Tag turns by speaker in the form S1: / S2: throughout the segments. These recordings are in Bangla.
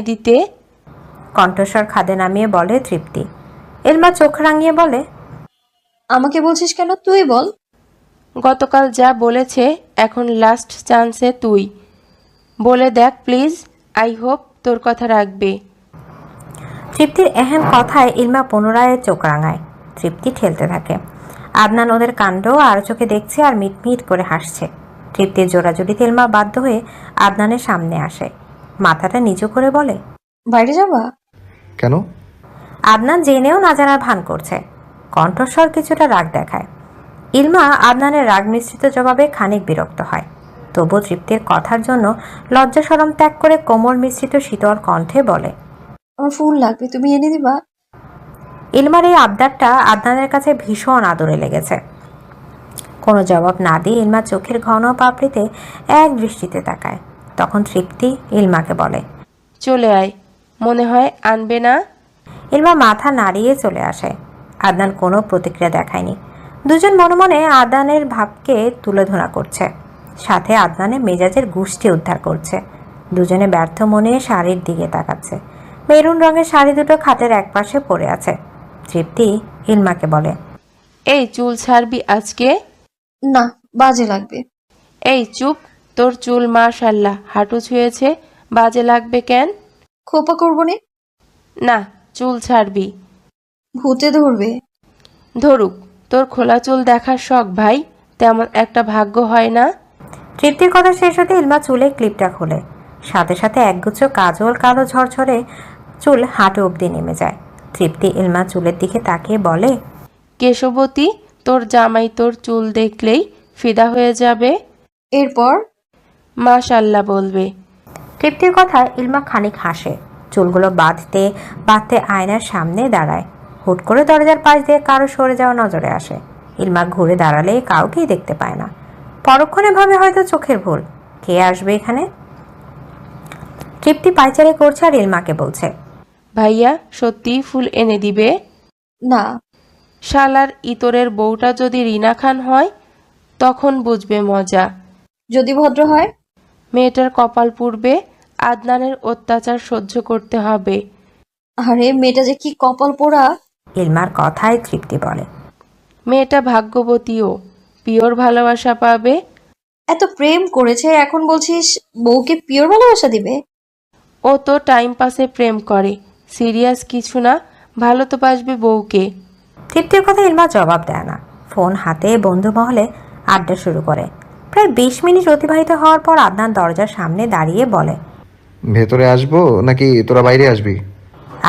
S1: দিতে
S2: কণ্ঠস্বর খাদে নামিয়ে বলে তৃপ্তি। ইলমা চোখ রাঙিয়ে বলে,
S3: আমাকে বলছিস কেন? তুই বল।
S1: গতকাল যা বলেছে এখন লাস্ট চান্সে তুই বলে দেখ প্লিজ। আই হোপ তোর কথা রাখবে।
S2: তৃপ্তির এহেন কথায় ইলমা পুনরায় চোখ রাঙায়। তৃপ্তি ঠেলতে থাকে। আদনান ওদের কাণ্ড আর চোখে দেখছে আর মিটমিট করে হাসছে। তৃপ্তির জোড়াজুড়িতে ইলমা বাধ্য হয়ে আদনানের সামনে আসে। মাথাটা নিচু করে বলে,
S3: বাইরে যাবা?
S4: কেন?
S2: আদনান জেনেও না জানার ভান করছে। কণ্ঠস্বর কিছুটা রাগ দেখায়। ইলমা আদনানের রাগ মিশ্রিত জবাবে খানিক বিরক্ত হয়। তবু তৃপ্তির কথার জন্য লজ্জা শরম ত্যাগ করে কোমল মিশ্রিত শীতল কণ্ঠে বলে,
S3: আমার ফুল লাগবে, তুমি এনে দিবা?
S2: ইলমার এই আবদারটা আদনানের কাছে ভীষণ আদরে লেগেছে। কোনো জবাব না দিয়ে ইলমা চোখের ঘন পাপড়িতে এক দৃষ্টিতে তাকায়। তখন তৃপ্তি ইলমাকে বলে,
S1: চলে আয়। মনে হয় আনবে না।
S2: ইলমা মাথা নাড়িয়ে চলে আসে। আদনান কোনো প্রতিক্রিয়া দেখায়নি। দুজন মনে মনে আদনানের ভাবকে তুলোধনা করছে, সাথে আদনানের মেজাজের গুষ্টি উদ্ধার করছে। দুজনে ব্যর্থ মনে শাড়ির দিকে তাকাচ্ছে। মেরুন রঙের শাড়ি দুটো খাটের একপাশে পড়ে আছে। তৃপ্তি ইলমাকে বলে,
S1: এই চুল ছাড়বি আজকে?
S3: না, বাজে লাগবে।
S1: এই চুপ। তোর চুল মাশাল্লাহ হাঁটু ছুঁয়েছে, বাজে লাগবে কেন?
S3: খোপা করবো নে।
S1: না, চুল ছাড়বি।
S3: ভূতে ধরবে।
S1: ধরুক, তোর খোলা চুল দেখার শখ ভাই, তেমন একটা ভাগ্য হয় না।
S2: তৃপ্তির কথা শেষ হতে ইলমা চুলে ক্লিপটা খোলে। সাথে সাথে একগুচ্ছ কাজল কালো ঝরঝরে চুল হাঁটু অবধি নেমে যায়। তৃপ্তি ইলমা চুলের দিকে তাকিয়ে বলে,
S1: কেশবতী, তোর জামাই তোর চুল দেখলেই ফিদা হয়ে যাবে।
S3: এরপর
S1: মাশাল্লাহ বলবে।
S2: তৃপ্তির কথা ইলমা খানিক হাসে। চুলগুলো বাঁধতে বাঁধতে আয়নার সামনে দাঁড়ায়। হুট করে দরজার পাশ দিয়ে কারো সরে যাওয়া নজরে আসে। ইলমা ঘুরে দাঁড়ালে কাউকেই দেখতে পায় না। পরক্ষণে ভাবে হয়তো চোখের ভুল। কে আসবে এখানে? তৃপ্তি পায়চারি করছে আর ইলমাকে বলছে,
S1: ভাইয়া সত্যিই ফুল এনে দিবে?
S3: না।
S1: শালার ইতরের বউটা যদি রিনা খান হয় তখন বুঝবে মজা।
S3: যদি ভদ্র হয়?
S1: মেয়েটার কপাল পুড়বে। আদনানের অত্যাচার সহ্য করতে হবে।
S3: আরে মেয়েটা যে কি কপাল পোড়া।
S2: ইলমার কথায় তৃপ্তি বলে,
S1: মেয়েটা ভাগ্যবতীও, পিওর ভালোবাসা পাবে।
S3: এত প্রেম করেছে, এখন বলছিস বউকে পিওর ভালোবাসা দিবে?
S1: ও তো টাইম পাসে প্রেম করে, সিরিয়াস কিছু না। ভালো তো বাসবে বউকে।
S2: তৃপ্তির কথা ইলমা জবাব দেয় না। ফোন হাতে বন্ধু মহলে আড্ডা শুরু করে। প্রায় 20 মিনিট অতিবাহিত হওয়ার পর আদনান দরজার সামনে দাঁড়িয়ে বলে,
S4: ভেতরে আসবো নাকি তোরা বাইরে আসবি?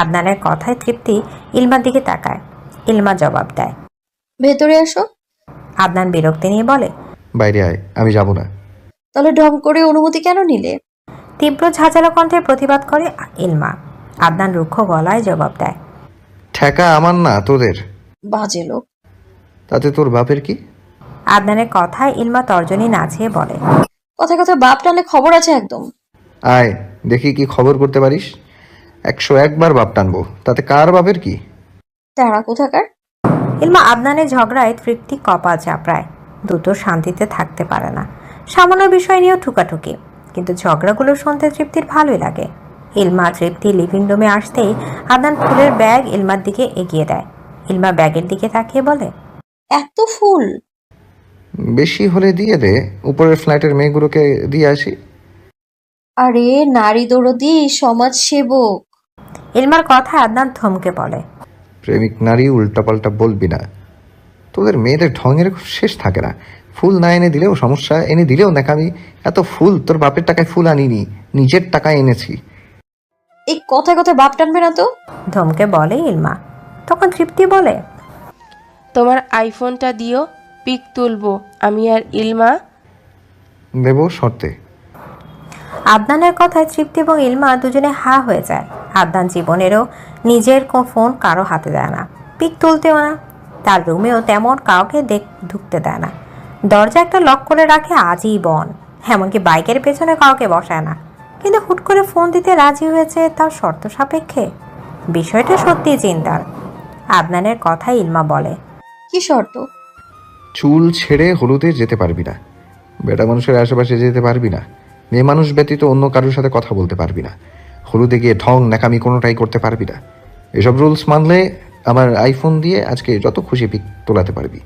S2: আদনানের কথায় তৃপ্তি ইলমার দিকে তাকায়। ইলমা জবাব দেয়,
S3: ভেতরে আসো।
S2: আদনান বিরক্তি নিয়ে বলে,
S4: বাইরে আয়, আমি যাব না।
S3: তাহলে ঢং করে অনুমতি কেন নিলে?
S2: তীব্র ঝাঁঝালো কণ্ঠে প্রতিবাদ করে ইলমা। আদনান রুক্ষ গলায় জবাব দেয়,
S4: ঠেকা আমার না তোদের।
S3: বাজে লোক।
S4: তাতে তোর বাপের কি?
S2: আদনানের কথায় ইলমা তর্জনী নাচিয়ে বলে,
S3: কথায় কথায় বাপ টানলে খবর আছে একদম।
S4: আয় দেখি কি খবর করতে পারিস। 101 বার বাপ টানবো, তাতে কার বাপের কি?
S3: তারা কোথাকার।
S2: ইলমা আদনানের ঝগড়ায় তৃপ্তি কপাল চাপড়ায়। দুটো শান্তিতে থাকতে পারে না। সামান্য বিষয় নিয়েও ঠুকাঠুকি, কিন্তু ঝগড়াগুলো শুনতে তৃপ্তির ভালোই লাগে। ইলমা তৃপ্তি লিভিং রুমে আসতেই আদনান ফুলের ব্যাগ ইলমার দিকে এগিয়ে দেয়। ইলমা ব্যাগের দিকে তাকিয়ে বলে,
S3: এত ফুল?
S4: বেশি হলে দিয়ে দে, উপরের ফ্ল্যাটের মেয়েগুলোকে দিয়ে আসি।
S3: আরে নারী দরদি, সমাজ সেবক।
S2: ইলমার কথায় আদনান থমকে বলে,
S4: প্রেমিক নারী উল্টাপাল্টা বলবি না। তোদের মেয়েদের ঢঙের শেষ থাকে না। ফুল না এনে দিলেও সমস্যা, এনে দিলেও নাকামি। এত ফুল তোর বাপের টাকায় ফুল আনিনি, নিজের টাকায় এনেছি।
S3: এই কথায় কথায় বাপ টানবে না তো।
S2: ধমকে বলে ইলমা। তখন তৃপ্তি বলে,
S1: তোমার আইফোনটা দিও, পিক তুলবো আমি আর ইলমা।
S4: দেবো শর্তে।
S2: আদনানের কথায় তৃপ্তি এবং ইলমা দুজনে হা হয়ে যায়। আদনান জীবনেরও নিজের ফোন কারো হাতে দেয় না, পিক তুলতেও না। তার রুমেও তেমন কাউকে ঢুকতে দেয় না। দরজা একটা লক করে রাখে আজীবন। এমনকি বাইকের পেছনে কাউকে বসায় না। কিন্তু হুট করে ফোন দিতে রাজি হয়েছে, তার শর্ত সাপেক্ষে। বিষয়টা সত্যিই চিন্তার। আদনানের কথায় ইলমা বলে,
S3: কি শর্ত?
S4: চুল ছেড়ে হলুদে যেতে পারবি না। বেটা মানুষের আশেপাশে যেতে পারবি না, মেয়ে মানুষ ব্যতীত অন্য কারোর সাথে কথা বলতে পারবি না, হলুদে গিয়ে ঢং ন্যাকামি কোনোটাই করতে পারবি না। এসব রুলস মানলে আমার আইফোন দিয়ে আজকে যত খুশি পিক তোলাতে পারবি।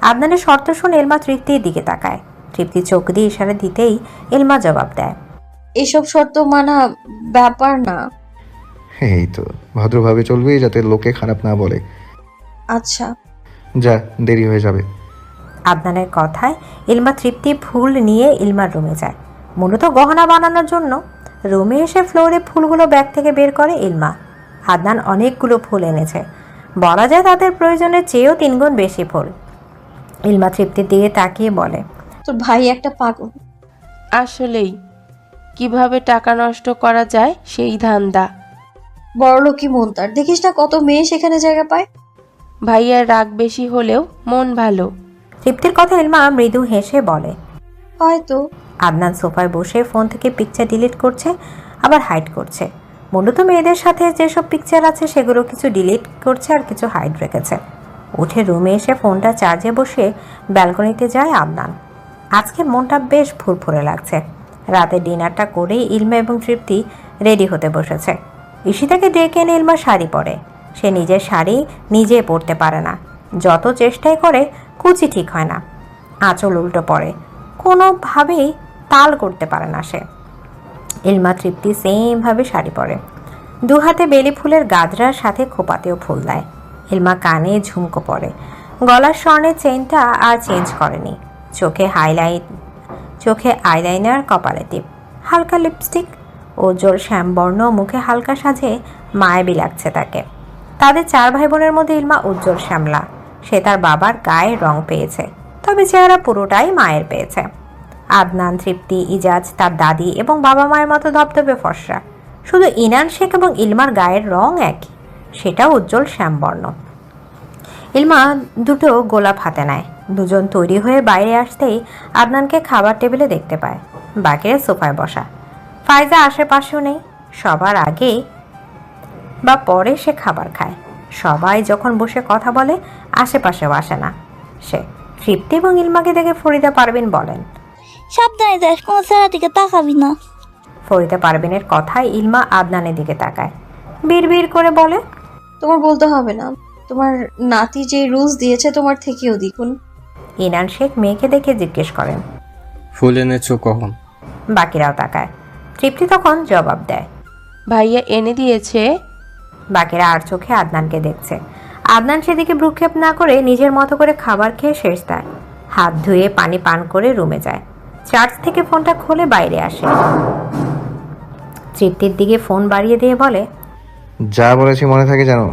S2: আদনানের শর্ত শুনে এলমা তৃপ্তির দিকে তাকায়। তৃপ্তি চোখ দিয়ে ইশারা দিতেই এলমা জবাব দেয়,
S3: এসব শর্ত মানা ব্যাপার না।
S4: এই তো ভদ্রভাবে চলবি যাতে লোকে খারাপ না বলে।
S3: আচ্ছা।
S4: যা, দেরি হয়ে যাবে।
S2: আদনানের কথায় ইলমা তৃপ্তি ফুল নিয়ে ইলমার রুমে যায়, মূলত গহনা বানানোর জন্য। রুমে এসে ফ্লোরে ফুলগুলো ব্যাগ থেকে বের করে ইলমা। আদনান অনেকগুলো ফুল এনেছে, বলা যায় তাদের প্রয়োজনের চেয়েও 3 গুণ বেশি ফুল। ইলমা তৃপ্তির দিকে তাকিয়ে বলে,
S3: তোর ভাই একটা পাগল।
S1: আসলেই কিভাবে টাকা নষ্ট করা যায় সেই ধান্দা।
S3: বড়লোকই মন তার, দেখিস না কত মেয়ে সেখানে জায়গা পায়।
S1: ভাইয়ার রাগ বেশি হলেও মন ভালো।
S2: তৃপ্তির কথা ইলমা মৃদু হেসে বলে।
S3: হয়তো।
S2: আদনান সোফায় বসে ফোন থেকে পিকচার ডিলিট করছে, আবার হাইড করছে। মূলত মেয়েদের সাথে যেসব পিকচার আছে সেগুলো কিছু ডিলিট করছে আর কিছু হাইড রেখেছে। উঠে রুমে এসে ফোনটা চার্জে বসে ব্যালকনিতে যায় আদনান। আজকে মনটা বেশ ফুরফুরে লাগছে। রাতে ডিনারটা করেই ইলমা এবং তৃপ্তি রেডি হতে বসেছে। ঈশিতাকে ডেকে এনে ইলমা শাড়ি পরে। সে নিজের শাড়ি নিজে পরতে পারে না, যত চেষ্টাই করে কুচি ঠিক হয় না, আঁচল উল্টো পড়ে, কোনোভাবেই তাল করতে পারে না সে। ইলমা তৃপ্তি সেমভাবে শাড়ি পরে, 2 হাতে বেলি ফুলের গাজরার সাথে খোপাতেও ফুল দেয়। ইলমা কানে ঝুমকো পরে, গলার স্বর্ণের চেইনটা আর চেঞ্জ করেনি। চোখে আইলাইনার, কপালে টিপ, হালকা লিপস্টিক, উজ্জ্বল শ্যামবর্ণ, মুখে হালকা সাজে মায়াবী লাগছে তাকে। তাদের 4 ভাই বোনের মধ্যে ইলমা উজ্জ্বল শ্যামলা। সে তার বাবার গায়ের রং পেয়েছে, তবে চেহারা পুরোটাই মায়ের পেয়েছে। আদনান, তৃপ্তি, ইজাজ তার দাদি এবং বাবা মায়ের মতো ধবধবে ফর্সা। শুধু ইনান শেখ এবং ইলমার গায়ের রং একই, সেটাও উজ্জ্বল শ্যামবর্ণ। ইলমা 2টো গোলাপ হাতে নেয়। দুজন তৈরি হয়ে বাইরে আসতেই আদনানকে খাবার টেবিলে দেখতে পায়, বাকিরা সোফায় বসা। ফায়জা আশেপাশেও নেই। সবার আগে বা পরে সে খাবার খায়। সবাই যখন বসে কথা বলে আশেপাশেও আসে না সে। তৃপ্তি এবং ইলমাকে দেখে ফরিদা পারভিন বলেন,
S5: সাবধানে যাস, কোনো চেহারা দিকে তাকাবি না।
S2: ফরিদা পারভিনের কথায় ইলমা আদনানের দিকে তাকায়, বিড়বিড় করে বলে,
S3: তোমার বলতে হবে না, তোমার নাতি যে রুলস দিয়েছে তোমার থেকেও দ্বিগুণ।
S2: ইনান শেখ মেয়েকে দেখে জিজ্ঞেস করেন,
S6: ফুল এনেছো কখন?
S2: বাকিরাও তাকায়। তৃপ্তি তখন জবাব দেয়,
S1: ভাইয়া এনে দিয়েছে।
S2: বাকিরা আর চোখে আদনানকে দেখছে। আদনান সেদিকে ভ্রুক্ষেপ না করে নিজের মতো করে খাবার খেয়ে শেষ দেয়। হাত ধুয়ে পানি পান করে রুমে যায়। চার্জ থেকে ফোনটা খুলে বাইরে আসে। তৃপ্তির দিকে ফোন বাড়িয়ে দিয়ে বলে,
S4: যা বলেছি মনে থাকে জানো?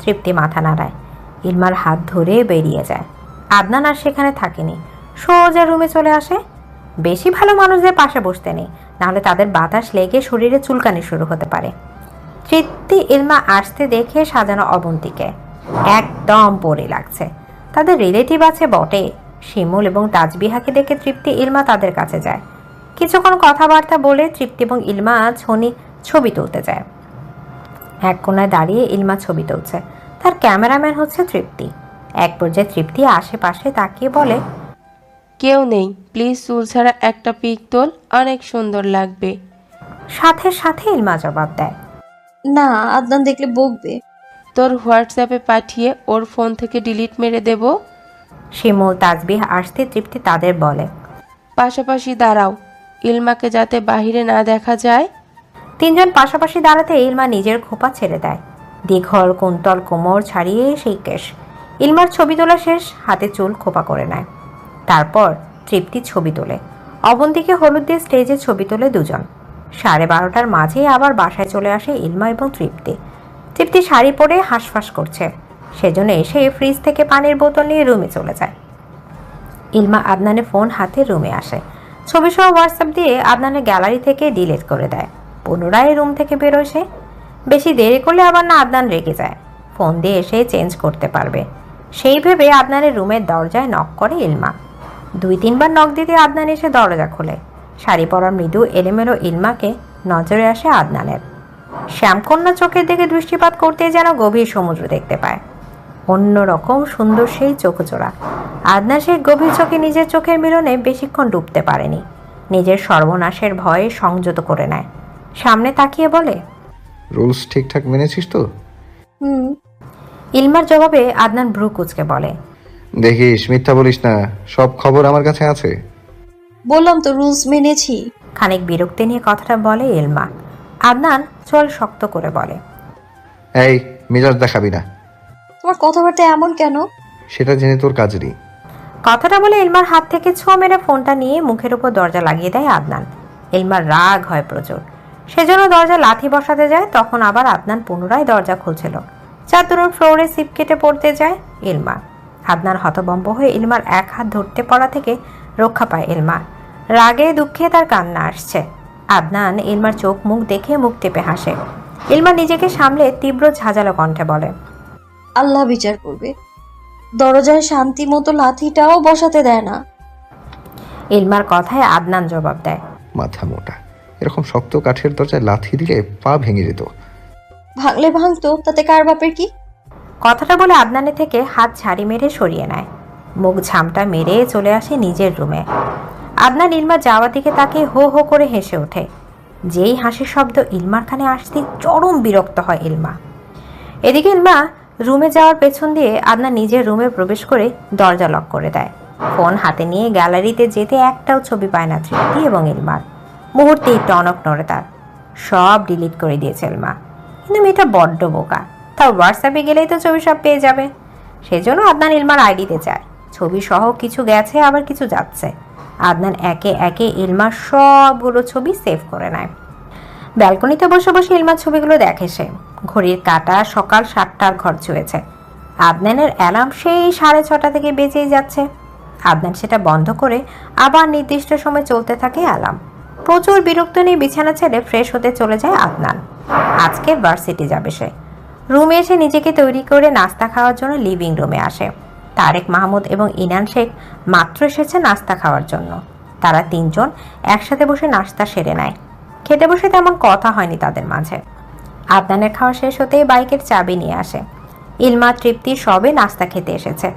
S2: তৃপ্তি মাথা নাড়ায়। ইলমার হাত ধরে বেরিয়ে যায়। আদনান আর সেখানে থাকেনি, সোজা রুমে চলে আসে। বেশি ভালো মানুষদের পাশে বসতে নেই, নাহলে তাদের বাতাস লেগে শরীরে চুলকানি শুরু হতে পারে। তৃপ্তি ইলমা আসতে দেখে সাজানো অবন্তীকে একদম পরে লাগছে। তাদের রিলেটিভ আছে বটে। শিমুল এবং তাজবিহাকে দেখে তৃপ্তি ইলমা তাদের কাছে যায়। কিছুক্ষণ কথাবার্তা বলে তৃপ্তি এবং ইলমা ছবি তুলতে যায়। এক কোণায় দাঁড়িয়ে ইলমা ছবি তুলছে, তার ক্যামেরাম্যান হচ্ছে তৃপ্তি। এক পর্যায়ে তৃপ্তি আশেপাশে তাকিয়ে বলে,
S1: কেউ নেই, প্লিজ চুল ছাড়া একটা পিক তোল, অনেক সুন্দর লাগবে।
S2: সাথে সাথে ইলমা জবাব দেয়,
S3: না, আদনান দেখলে বকবে।
S1: তোর হোয়াটসঅ্যাপে পাঠিয়ে ওর ফোন থেকে ডিলিট মেরে দেব।
S2: শিমুল তাজবিহ আসতে তৃপ্তি তাদের বলে,
S1: পাশাপাশি দাঁড়াও, ইলমাকে যাতে বাহিরে না দেখা যায়।
S2: 3 জন পাশাপাশি দাঁড়াতে ইলমা নিজের খোপা ছেড়ে দেয়। দীঘল কুন্তল কোমর ছাড়িয়ে সেই কেশ। ইলমার ছবি তোলা শেষ, হাতে চুল খোপা করে নেয়। তারপর তৃপ্তি ছবি তোলে। অবন্তীকে হলুদ দিয়ে স্টেজে ছবি তোলে 2 জন। 12:30টার মাঝেই আবার বাসায় চলে আসে ইলমা এবং তৃপ্তি। তৃপ্তি শাড়ি পরে হাঁসফাঁস করছে, সেজন্য এসে ফ্রিজ থেকে পানির বোতল নিয়ে রুমে চলে যায়। ইলমা আদনানের ফোন হাতে রুমে আসে। ছবি সহ হোয়াটসঅ্যাপ দিয়ে আদনানের গ্যালারি থেকে ডিলিট করে দেয়। পুনরায় রুম থেকে বেরোয় সে। বেশি দেরি করলে আবার না আদনান রেগে যায়, ফোন দিয়ে এসে চেঞ্জ করতে পারবে সেই ভেবে আদনানের রুমের দরজায় নক করে ইলমা। 2-3 বার নক দিতে আদনান এসে দরজা খোলে। শাড়ি পরা মৃদু এলোমেলো ইলমাকে নজরে আসে আদনানের। শ্যামকন্যা চোখের দিকে দৃষ্টিপাত করতে যেন গভীর সমুদ্র দেখতে পায়। অন্যরকম সুন্দর সেই চোখজোড়া। আদনান সেই গভীর চোখে নিজের চোখের মিলনে বেশিক্ষণ ডুবতে পারেনি। নিজের সর্বনাশের ভয়ে সংযত করে নেয়। সামনে তাকিয়ে বলে,
S4: রুলস ঠিকঠাক মেনেছিস তো?
S3: হুম।
S2: ইলমার জবাবে আদনান ভ্রু কুঁচকে বলে,
S4: দেখিস, মিথ্যা বলিস না, সব খবর আমার কাছে আছে।
S3: বললাম তো রুলস মেনেছি।
S2: খানিক বিরক্তি নিয়ে কথাটা বলে ইলমা। আদনান চোয়াল শক্ত করে বলে,
S4: এই, মেজাজ দেখাবি না।
S3: তোমার কথাবার্তা এমন কেন?
S4: সেটা জেনে তোর কাজ নেই।
S2: কথাটা বলে ইলমার হাত থেকে ছো মেরে ফোনটা নিয়ে মুখের উপর দরজা লাগিয়ে দেয় আদনান। ইলমার রাগ হয় প্রচুর, সেজন্য দরজা লাথি বসাতে যায়। তখন আবার আদনান পুনরায় দরজা খুলছিল। চাদরের ফ্লোরে সিপ কেটে পড়তে যায় ইলমা। আদনান হতভম্ব হয়ে ইলমার এক হাত ধরতে পড়া থেকে রক্ষা পায় ইলমা। রাগে দুঃখে তার কান্না আসছে। আদনান ইলমার চোখ মুখ দেখে মুখ টেপে হাসে। ইলমা নিজেকে সামলে তীব্র ঝাঁঝালো কণ্ঠে বলে,
S3: আল্লাহ বিচার করবে। দরজায় শান্তি মতো লাথিটাও বসাতে দেয় না।
S2: ইলমার কথায় আদনান জবাব দেয়,
S4: মাথা মোটা, এরকম শক্ত কাঠের দরজায় লাথি দিলে পা ভেঙে যেত।
S3: ভাঙলে ভাঙতো, তাতে কার বাপের কি?
S2: কথাটা বলে আদনানের থেকে হাত ঝাড়ি মেরে সরিয়ে নেয়। মুখ ঝামটা মেরে চলে আসে নিজের রুমে। আদনান ইলমার যাওয়ার দিকে তাকে হো হো করে হেসে ওঠে। যেই হাসির শব্দ ইলমার কানে আসতেই চরম বিরক্ত হয় ইলমা। এদিকে ইলমা রুমে যাওয়ার পেছন দিয়ে আদনান নিজের রুমে প্রবেশ করে দরজা লক করে দেয়। ফোন হাতে নিয়ে গ্যালারিতে যেতে একটাও ছবি পায় না তৃপ্তি এবং ইলমার। মুহূর্তেই টনক নড়ে তার। সব ডিলিট করে দিয়েছে ইলমা। কিন্তু মেয়েটা বড্ড বোকা, তার হোয়াটসঅ্যাপে গেলেই তো ছবি সব পেয়ে যাবে। সেজন্য আদনান ইলমার আইডিতে যায়। ছবি সহ কিছু গেছে, আবার কিছু যাচ্ছে। আদনান একে একে ইলমার সবগুলো ছবি সেভ করে নেয়। ব্যালকনিতে বসে বসে ইলমার ছবিগুলো দেখে সে। ঘড়ির কাঁটা সকাল 7টার ঘর ছুঁয়েছে। আদনানের অ্যালার্ম সেই 6:30 থেকে বেজেই যাচ্ছে। আদনান সেটা বন্ধ করে আবার নির্দিষ্ট সময় চলতে থাকে অ্যালার্ম। প্রচুর বিরক্ত নিয়ে বিছানা ছেড়ে ফ্রেশ হতে চলে যায় আদনান। আজকে ভার্সিটি যাবে সে। রুমে এসে নিজেকে তৈরি করে নাস্তা খাওয়ার জন্য লিভিং রুমে আসে। তারেক মাহমুদ এবং ইনান শেখ মাত্র এসেছে নাস্তা খাওয়ার জন্য। তারা তিনজন একসাথে বসে নাস্তা সেরে নেয়। খেতে বসে তেমন কথা হয়নি তাদের মাঝে। আদনানের খাওয়া শেষ হতেই বাইকের চাবি নিয়ে আসে। ইলমা তৃপ্তি সবে নাস্তা খেতে এসেছে।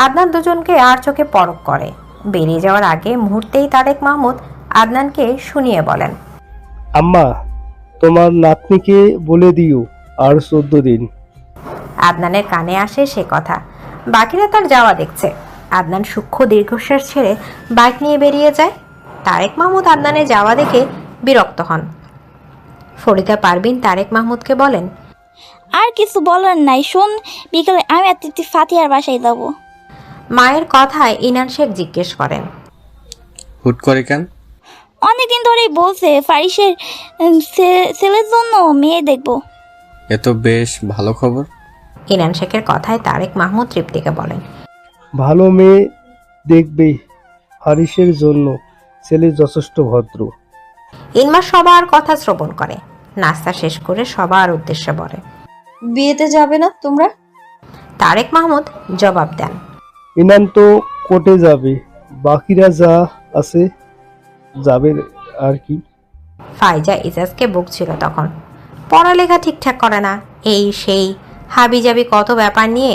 S2: আদনান দুজনকে আর চোখে পরখ করে। বেরিয়ে যাওয়ার আগে মুহূর্তেই তারেক মাহমুদ আদনানকে শুনিয়ে বলেন,
S7: আম্মা, তোমার নাতনিকে বলে দিও আর 14 দিন।
S2: আদনানের কানে আসে সে কথা। বাকিরা তার যাওয়া দেখছে। আদনান সূক্ষ্ম দীর্ঘশ্বাস ছেড়ে বাইক নিয়ে বেরিয়ে যায়। তারেক মাহমুদ আদনানের যাওয়া দেখে বিরক্ত হন। ফরিদা পারভিন তারেক মাহমুদকে বলেন,
S5: আর কিছু বলার নাই, শোন, বিকেলে আমি আর তৃপ্তি ফাতিহার বাসায় যাবো।
S2: মায়ের কথায় ইনান শেখ জিজ্ঞেস করেন,
S6: হুট করে কেন?
S5: অনেকদিন ধরেই বলছে ফারিসের ছেলের জন্য মেয়ে দেখবো।
S6: এ তো বেশ ভালো খবর।
S2: ইনান শেখের কথায় তারেক মাহমুদ তৃপ্তিকে বলেন,
S7: ভালো মেয়ে দেখবে, হারিসের জন্য ছেলে যথেষ্ট ভদ্র।
S2: ইলমা সবার কথা শ্রবণ করে। নাস্তা শেষ করে সবার উদ্দেশ্যে বলে,
S3: বিয়েতে যাবে না তোমরা?
S2: তারেক মাহমুদ জবাব দেন,
S7: ইনান তো কোর্টে যাবে, বাকিরা যা আছে যাবে আর কি।
S2: ফাইজা ইজাজকে বকছিল তখন। পড়ালেখা ঠিকঠাক করে না, এই সেই হাবিজাবি কত ব্যাপার নিয়ে।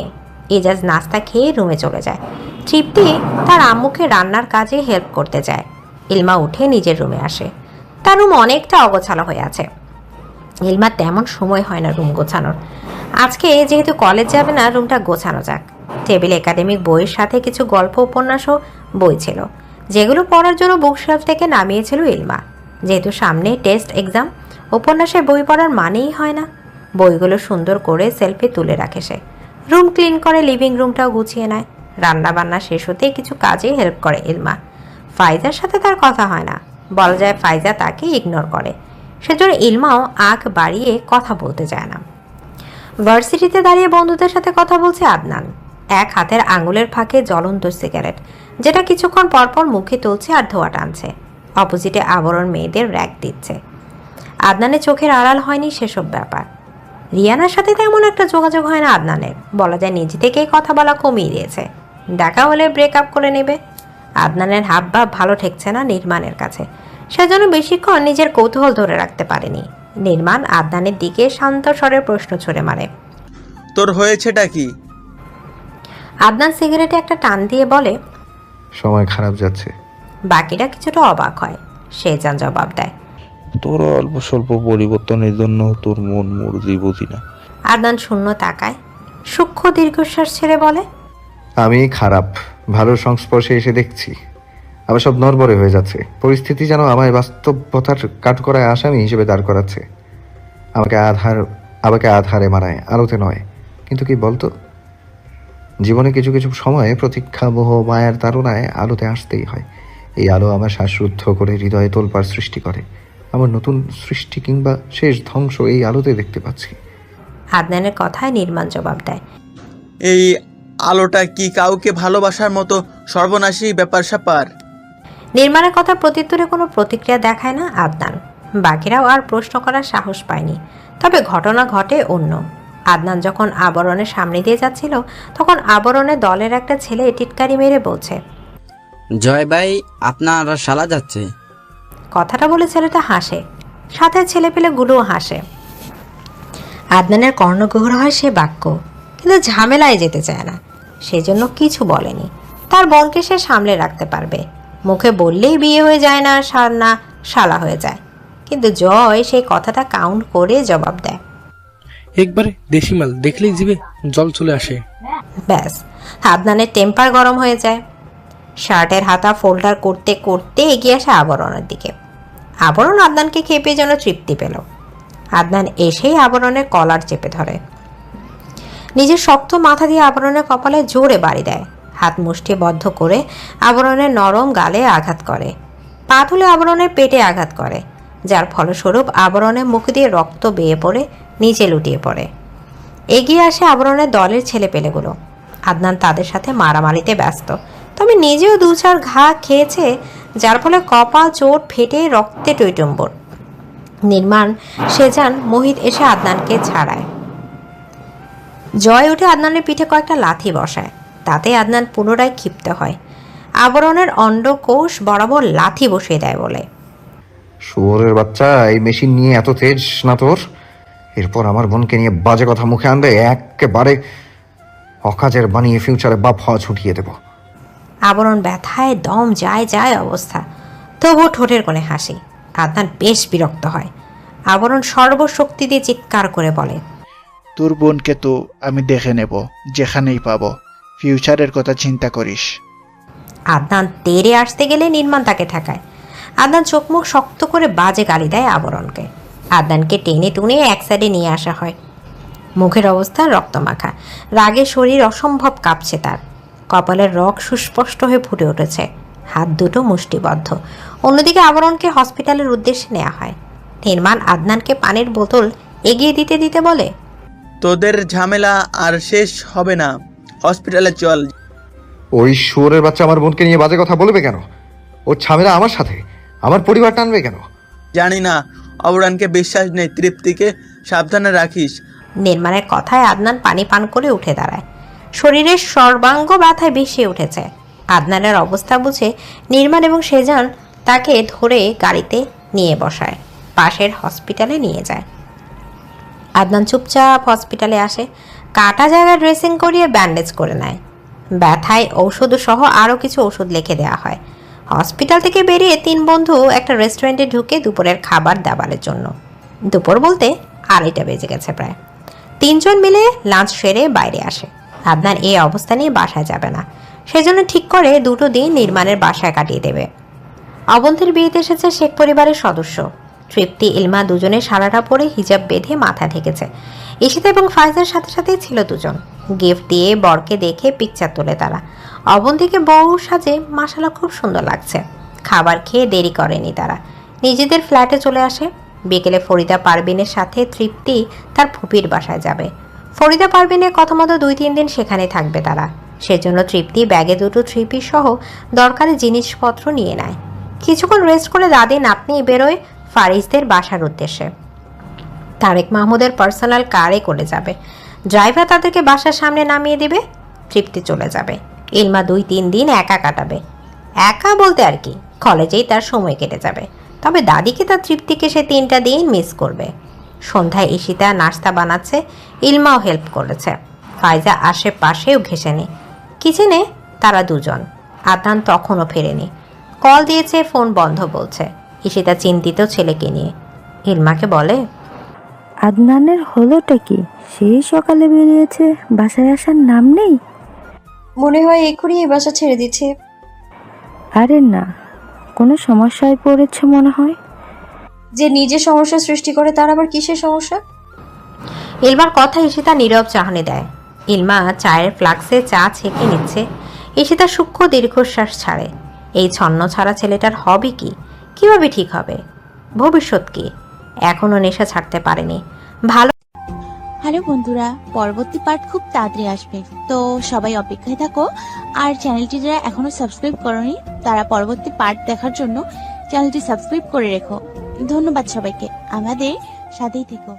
S2: ইজাজ নাস্তা খেয়ে রুমে চলে যায়। তৃপ্তি তার আম্মুকে রান্নার কাজে হেল্প করতে যায়। ইলমা উঠে নিজের রুমে আসে। তার রুম অনেকটা অগোছালো হয়ে আছে। ইলমার তেমন সময় হয় না রুম গোছানোর। আজকে যেহেতু কলেজ যাবে না, রুমটা গোছানো যাক। টেবিল একাডেমিক বইয়ের সাথে কিছু গল্প উপন্যাসও বই ছিল, যেগুলো পড়ার জন্য বুকশেলফ থেকে নামিয়েছিল ইলমা। যেহেতু সামনে টেস্ট এক্সাম, উপন্যাসের বই পড়ার মানেই হয় না। বইগুলো সুন্দর করে সেলফে তুলে রাখে সে। রুম ক্লিন করে, লিভিং রুমটাও গুছিয়ে নেয়। রান্না বান্না শেষ হতেই কিছু কাজে হেল্প করে ইলমা। ফাইজার সাথে তার কথা হয় না, বলা যায় ফাইজা তাকে ইগনোর করে। সেজন্য ইলমাও আগ বাড়িয়ে কথা বলতে চায় না। ভার্সিটিতে দাঁড়িয়ে বন্ধুদের সাথে কথা বলছে আদনান। এক হাতের আঙুলের ফাঁকে জ্বলন্ত সিগারেট, যেটা কিছুক্ষণ পরপর মুখে তুলছে আর ধোয়া টানছে। অপোজিটে আবরণ মেয়েদের র্যাক দিচ্ছে। আদনানের চোখের আড়াল হয়নি সেসব ব্যাপার। রিয়ানার সাথে তেমন একটা যোগাযোগ হয় না আদনানের, বলা যায় নিজে থেকেই কথা বলা কমিয়ে দিয়েছে। দেখা হলে ব্রেকআপ করে নেবে। আদনানের হাবভাব ভালো ঠেকছে না নির্মাণের কাছে, সেজন্য বেশিক্ষণ নিজের কৌতূহল ধরে রাখতে পারেনি। নির্মাণ আদনানের দিকে শান্ত স্বরে প্রশ্ন ছুড়ে মারে,
S8: তোর হয়েছেটা কি?
S2: আদনান সিগারেটে একটা টান দিয়ে বলে।
S4: সময় খারাপ যাচ্ছে।
S2: বাকিরা কিছুটা অবাক হয়। শেজান জবাব দেয়।
S8: তোর অল্প স্বল্প পরিবর্তনের জন্য তোর মন মর্জি বুঝি না।
S2: আদনান শূন্য তাকায়, সূক্ষ্ম দীর্ঘশ্বাস ছেড়ে বলে।
S4: আমি খারাপ, ভালোর সংস্পর্শে এসে দেখছি আবার সব নড়বড়ে হয়ে যাচ্ছে। পরিস্থিতি যেন আমায় বাস্তবতার কাঠগড়ায় আসামি হিসেবে দাঁড় করাচ্ছে। আমাকে আধারে মারায়, আলোতে নয়। কিন্তু কি বলতো, জীবনে কিছু কিছু সময়ে প্রতীক্ষা, মোহ, মায়ার তাড়নায় আলোতে আসতেই হয়। এই আলো আমার শ্বাসরুদ্ধ করে হৃদয়ে তোলপাড় সৃষ্টি করে। আমার নতুন সৃষ্টি কিংবা শেষ ধ্বংস এই আলোতে দেখতে পাচ্ছি।
S2: আদনানের কথায় নির্মাণ জবাব দেয়।
S9: এই আলোটা কি কাউকে ভালোবাসার মতো সর্বনাশী ব্যাপার স্যাপার?
S2: নির্মাণের কথা প্রত্যুত্তরে কোনো প্রতিক্রিয়া দেখায় না আদনান। বাকিরাও আর প্রশ্ন করার সাহস পায়নি। তবে ঘটনা ঘটে অন্য। আদনান যখন আবরণের সামনে দিয়ে যাচ্ছিল, তখন আবরণের দলের একটা ছেলে টিটকারি মেরে বলছে,
S10: জয় ভাই, আপনার শালা যাচ্ছে।
S2: কথাটা বলে ছেলেটা হাসে, সাথে ছেলে পেলে গুলোও হাসে। আদনানের কর্ণগহ্বর হয় সে বাক্য, কিন্তু ঝামেলায় যেতে চায় না, সেজন্য কিছু বলেনি। তার বোনকে সে সামলে রাখতে পারবে। মুখে বললেই বিয়ে হয়ে যায় না, শালা হয়ে যায়। কিন্তু জয় সেই কথাটা কাউন্ট করে জবাব দেয়।
S11: একবারে দেশি মাল দেখলেই জিভে জল চলে আসে।
S2: ব্যাস, আদনানের টেম্পার গরম হয়ে যায়। শার্টের হাতা ফোল্ডার করতে করতে এগিয়ে আসে আবরণের দিকে। আবরণ আদনানকে খেপে যেন তৃপ্তি পেল। আদনান এসেই আবরণের কলার চেপে ধরে, নিজের শক্ত মাথা দিয়ে আবরণের কপালে জোরে বাড়ি দেয়। হাত মুষ্টিবদ্ধ করে আবরণের নরম গালে আঘাত করে, পা তুলে আবরণের পেটে আঘাত করে, যার ফলস্বরূপ আবরণের মুখ দিয়ে রক্ত বেয়ে পড়ে নিচে লুটিয়ে পড়ে। এগিয়ে আসে আবরণের দলের ছেলেপেলেগুলো। আদনান তাদের সাথে মারামারিতে ব্যস্ত, তবে নিজেও 2-4 ঘা খেয়েছে, যার ফলে কপাল চোট ফেটে রক্তে টইটম্বর। নির্মাণ, শেজান, মোহিত এসে আদনানকে ছাড়ায়। জয় উঠে আদনানের পিঠে কয়েকটা লাথি বসায়, তাতে আদনান পুনরায় ক্ষিপ্ত হয়। আবরণের অন্ডকোষ বরাবর লাথি বসিয়ে দেয় বলে,
S4: শুয়োরের বাচ্চা, এই মেশিন নিয়ে এত তেজ না তোর? এরপর আমার বোনকে নিয়ে বাজে কথা মুখে আনবে, একেবারে অকাজের বানিয়ে ফিউচারে বাপ হওয়া ছুটিয়ে দেব।
S2: আবরণ ব্যথায় দম যায় অবস্থা, তবুও ঠোঁটের কোণে হাসি। আদনান বেশ বিরক্ত হয়। আবরণ সর্বশক্তি দিয়ে চিৎকার করে বলে,
S12: তোর বোনকে তো আমি দেখে নেব, যেখানেই পাবো। ফিউচারের কথা চিন্তা করিস।
S2: আদনান তেড়ে আসতে গেলে নির্মাণ তাকে ঠেকায়। আদনান চোখ মুখ শক্ত করে বাজে গালি দেয় আবরণকে। আদনানকে টেনে টুনে এক সাইডে নিয়ে আসা হয়। মুখের অবস্থা রক্তমাখা, রাগে শরীর অসম্ভব কাঁপছে তার। কপালের রগ সুস্পষ্ট হয়ে ফুটে উঠেছে, হাত দুটো মুষ্টিবদ্ধ। অন্যদিকে আবরণকে হসপিটালের উদ্দেশ্যে নেওয়া হয়। নির্মাণ আদনানকে পানির বোতল এগিয়ে দিতে দিতে বলে,
S9: তোদের ঝামেলা আর শেষ হবে না, হসপিটালে চল।
S4: ওই শুয়োরের বাচ্চা আমার বোনকে নিয়ে বাজে কথা বলবে কেন? ওর ঝামেলা আমার সাথে, আমার পরিবার টানবে কেন?
S9: জানি না, অবরানকে বিশ্বাস নেই, তৃপ্তিকে সাবধানে রাখিস।
S2: নির্মাণের কথায় আদনান পানি পান করে উঠে দাঁড়ায়। শরীরের সর্বাঙ্গ ব্যথায় ভেসে উঠেছে। আদনানের অবস্থা বুঝে নির্মাণ এবং শেজান তাকে ধরে গাড়িতে নিয়ে বসায়, পাশের হসপিটালে নিয়ে যায়। আদনান চুপচাপ হসপিটালে আসে, কাটা জায়গায় ড্রেসিং করিয়ে ব্যান্ডেজ করে নেয়। ব্যথায় ঔষধ সহ আরও কিছু ওষুধ লিখে দেওয়া হয়। হসপিটাল থেকে বেরিয়ে 3 বন্ধু একটা রেস্টুরেন্টে ঢুকে দুপুরের খাবার দাবারের জন্য। দুপুর বলতে 2:30 বেজে গেছে প্রায়। 3 জন মিলে লাঞ্চ সেরে বাইরে আসে। আদনান এই অবস্থা নিয়ে বাসায় যাবে না, সেজন্য ঠিক করে 2 দিন নির্মাণের বাসায় কাটিয়ে দেবে। অবন্তীর বিয়েতে এসেছে শেখ পরিবারের সদস্য। তৃপ্তি, ইলমা দুজনে সারাটা পরে হিজাব বেঁধে মাথা ঢেকেছে। ঈশিতা এবং ফাইজার সাথে সাথেই ছিল 2 জন। গিফট দিয়ে বরকে দেখে পিকচার তোলে তারা। অবন্তীকে বউ সাজে মাশাআল্লাহ খুব সুন্দর লাগছে। খাবার খেয়ে দেরি করেনি তারা, নিজেদের ফ্ল্যাটে চলে আসে। বিকেলে ফরিদা পারভিনের সাথে তৃপ্তি তার ফুপির বাসায় যাবে। ফরিদা পারভিনের কথা মতো 2-3 দিন সেখানে থাকবে তারা। সেজন্য তৃপ্তি ব্যাগে 2 3 পিস সহ দরকারি জিনিসপত্র নিয়ে নেয়। কিছুক্ষণ রেস্ট করে দাদি নাতনি বেরোয় ফারিজদের বাসার উদ্দেশ্যে। তারেক মাহমুদের পার্সোনাল কারে করে যাবে। ড্রাইভার তাদেরকে বাসার সামনে নামিয়ে দেবে। তৃপ্তি চলে যাবে। ইলমা 2-3 দিন একা কাটাবে। একা বলতে আর কি, কলেজেই তার সময় কেটে যাবে। তবে দাদিকে তার তৃপ্তিকে সে 3টা দিন মিস করবে। সন্ধ্যায় ঈশিতা নাস্তা বানাচ্ছে, ইলমাও হেল্প করেছে। ফাইজা আশেপাশেও ঘেসেনি। কিচেনে তারা দুজন। আদনান তখনও ফেরেনি। কল দিয়েছে, ফোন বন্ধ বলছে। ঈশিতা চিন্তিত ছেলেকে নিয়ে। ইলমাকে বলে,
S5: আদনানের হলোটা কি? সেই সকালে বেরিয়েছে, বাসায় আসার নাম নেই।
S3: মনে হয় এক্ষুনি এই বাসা ছেড়ে দিচ্ছে।
S5: আরে না, কোনো সমস্যায় পড়েছে মনে হয়।
S3: যে নিজে সমস্যা সৃষ্টি করে তার আবার কিসের সমস্যা?
S2: ইলমার কথা ঈশিতা নীরব চাহনি দেয়। ইলমা চায়ের ফ্লাক্সে চা ছেঁকে নিচ্ছে। ঈশিতা সূক্ষ্ম দীর্ঘশ্বাস ছাড়ে। এই ছন্ন ছাড়া ছেলেটার হবে কি? কিভাবে ঠিক হবে? ভবিষ্যৎ কি? এখনো নেশা ছাড়তে পারেনি। ভালো।
S5: হ্যালো বন্ধুরা, পরবর্তী পার্ট খুব তাড়াতাড়ি আসবে, তো সবাই অপেক্ষায় থাকো। আর চ্যানেলটি যারা এখনো সাবস্ক্রাইব করনি তারা পরবর্তী পার্ট দেখার জন্য চ্যানেলটি সাবস্ক্রাইব করে রেখো। ধন্যবাদ সবাইকে, আমাদের সাথেই থেকো।